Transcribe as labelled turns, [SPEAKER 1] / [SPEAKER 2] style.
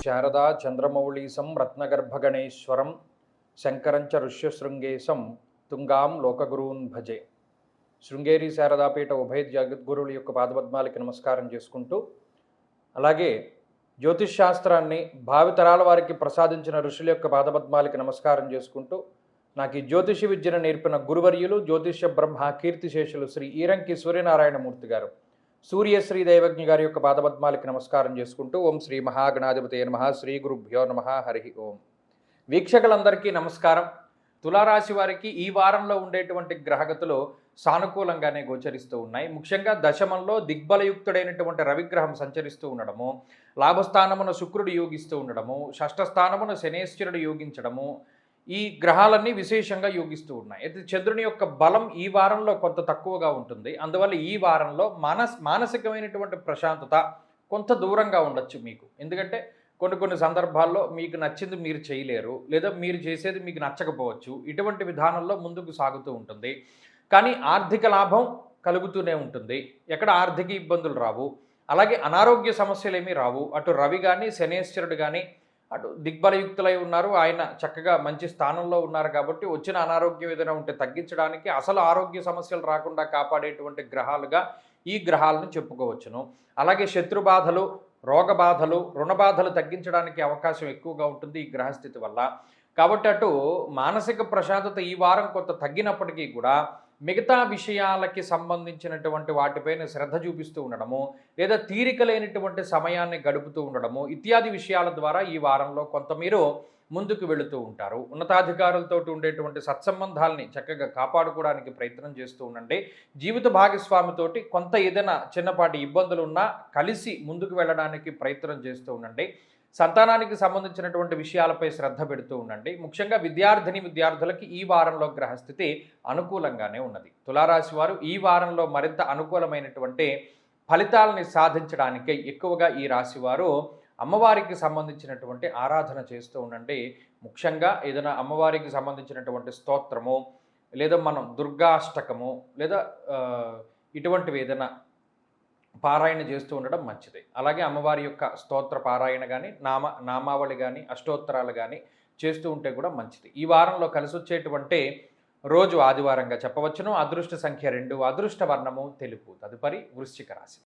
[SPEAKER 1] శారదా చంద్రమౌళీశం రత్నగర్భగణేశ్వరం శంకరంచ ఋష్యశృంగేశం తుంగాం లోకగురూన్ భజే. శృంగేరి శారదాపీఠ ఉభయ జగద్గురువుల యొక్క పాదపద్మాలకి నమస్కారం చేసుకుంటూ, అలాగే జ్యోతిష్ శాస్త్రాన్ని భావితరాల వారికి ప్రసాదించిన ఋషుల యొక్క పాదపద్మాలకి నమస్కారం చేసుకుంటూ, నాకు ఈ జ్యోతిష విద్యను నేర్పిన గురువర్యులు జ్యోతిష బ్రహ్మ కీర్తిశేషులు శ్రీ ఈరంకి సూర్యనారాయణమూర్తి గారు, సూర్యశ్రీ దైవజ్ఞ గారి యొక్క పాదపద్మాలకి నమస్కారం చేసుకుంటూ, ఓం శ్రీ మహాగణాధిపతయ నమః, శ్రీ గురుభ్యో నమః, హరి ఓం. వీక్షకులందరికీ నమస్కారం. తులారాశి వారికి ఈ వారంలో ఉండేటువంటి గ్రహగతులు సానుకూలంగానే గోచరిస్తూ ఉన్నాయి. ముఖ్యంగా దశమంలో దిగ్బలయుక్తుడైనటువంటి రవిగ్రహం సంచరిస్తూ ఉండడము, లాభస్థానమున శుక్రుడు యోగిస్తూ ఉండడము, షష్ఠస్థానమున శనేశ్వరుడు యోగించడము, ఈ గ్రహాలన్నీ విశేషంగా యోగిస్తూ ఉన్నాయి. అయితే చంద్రుని యొక్క బలం ఈ వారంలో కొంత తక్కువగా ఉంటుంది. అందువల్ల ఈ వారంలో మానసికమైనటువంటి ప్రశాంతత కొంత దూరంగా ఉండొచ్చు మీకు. ఎందుకంటే కొన్ని సందర్భాల్లో మీకు నచ్చింది మీరు చేయలేరు, లేదా మీరు చేసేది మీకు నచ్చకపోవచ్చు. ఇటువంటి విధానంలో ముందుకు సాగుతూ ఉంటుంది. కానీ ఆర్థిక లాభం కలుగుతూనే ఉంటుంది. ఎక్కడ ఆర్థిక ఇబ్బందులు రావు. అలాగే అనారోగ్య సమస్యలు ఏమీ రావు. అటు రవి కానీ శనేశ్వరుడు కానీ అటు దిగ్బలయుక్తులై ఉన్నారు. ఆయన చక్కగా మంచి స్థానంలో ఉన్నారు కాబట్టి వచ్చిన అనారోగ్యం ఏదైనా ఉంటే తగ్గించడానికి, అసలు ఆరోగ్య సమస్యలు రాకుండా కాపాడేటువంటి గ్రహాలుగా ఈ గ్రహాలను చెప్పుకోవచ్చును. అలాగే శత్రుబాధలు, రోగబాధలు, రుణబాధలు తగ్గించడానికి అవకాశం ఎక్కువగా ఉంటుంది ఈ గ్రహస్థితి వల్ల. కాబట్టి అటు మానసిక ప్రశాంతత ఈ వారం కొంత తగ్గినప్పటికీ కూడా మిగతా విషయాలకి సంబంధించినటువంటి వాటిపైన శ్రద్ధ చూపిస్తూ ఉండడము, లేదా తీరిక లేనటువంటి సమయాన్ని గడుపుతూ ఉండడము ఇత్యాది విషయాల ద్వారా ఈ వారంలో కొంత మీరు ముందుకు వెళుతూ ఉంటారు. ఉన్నతాధికారులతో ఉండేటువంటి సత్సంబంధాలని చక్కగా కాపాడుకోవడానికి ప్రయత్నం చేస్తూ ఉండండి. జీవిత భాగస్వామితోటి కొంత ఏదైనా చిన్నపాటి ఇబ్బందులు ఉన్నా కలిసి ముందుకు వెళ్ళడానికి ప్రయత్నం చేస్తూ ఉండండి. సంతానానికి సంబంధించినటువంటి విషయాలపై శ్రద్ధ పెడుతూ ఉండండి. ముఖ్యంగా విద్యార్థులకి ఈ వారంలో గ్రహస్థితి అనుకూలంగానే ఉన్నది. తులారాశి వారు ఈ వారంలో మరింత అనుకూలమైనటువంటి ఫలితాలని సాధించడానికి ఎక్కువగా ఈ రాశి వారు అమ్మవారికి సంబంధించినటువంటి ఆరాధన చేస్తూ ఉండండి. ముఖ్యంగా ఏదైనా అమ్మవారికి సంబంధించినటువంటి స్తోత్రము, లేదా మనం దుర్గాష్టకము, లేదా ఇటువంటివి ఏదైనా పారాయణ చేస్తూ ఉండడం మంచిది. అలాగే అమ్మవారి యొక్క స్తోత్ర పారాయణ కానీ, నామావళి కానీ, అష్టోత్తరాలు కానీ చేస్తూ ఉంటే కూడా మంచిది. ఈ వారంలో కలిసి వచ్చేటువంటి రోజు ఆదివారంగా చెప్పవచ్చును. అదృష్ట సంఖ్య 2, అదృష్ట వర్ణము తెలుపు. తదుపరి వృశ్చిక రాశి.